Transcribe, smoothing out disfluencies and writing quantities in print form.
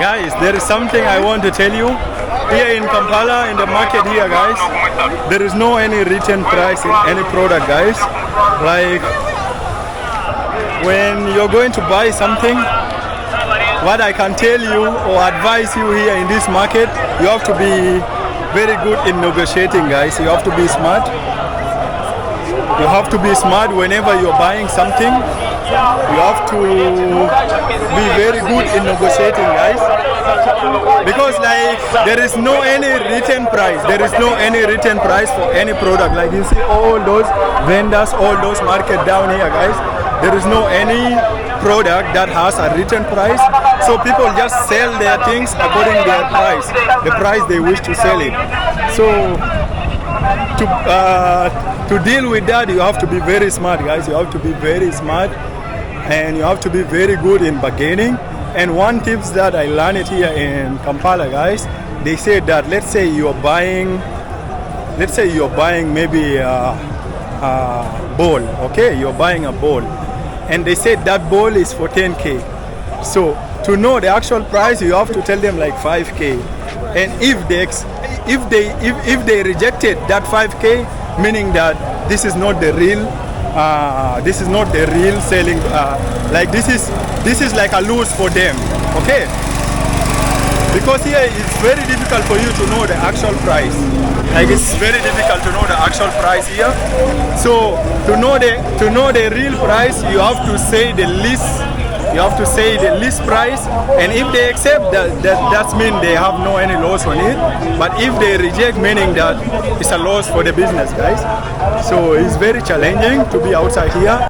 Guys, there is something I want to tell you. Here in Kampala, in the market here, guys, there is no any written price in any product, guys. Like, when you're going to buy something, what I can tell you or advise you here in this market, you have to be very good in negotiating, guys. You have to be smart. You have to be smart whenever you're buying something. You have to be very good in negotiating, guys. Because like there is no any written price. There is no any written price for any product. Like you see all those vendors, all those market down here, guys. There is no any product that has a written price. So people just sell their things according to their price, the price they wish to sell it. So to deal with that, you have to be very smart, guys. You have to be very smart, and you have to be very good in bargaining. And one tips that I learned here in Kampala, guys, they say that let's say you're buying maybe a bowl, okay? You're buying a bowl, and they say that bowl is for 10K. So to know the actual price, you have to tell them like 5K. And if they rejected that 5K, meaning that this is not the real selling, like this is like a lose for them, okay? Because here it's very difficult for you to know the actual price. Like it's very difficult to know the actual price here. So to know the real price, you have to say the list. You have to say the list price, and if they accept that means they have no any loss on it. But if they reject, meaning that it's a loss for the business, guys. So it's very challenging to be outside here.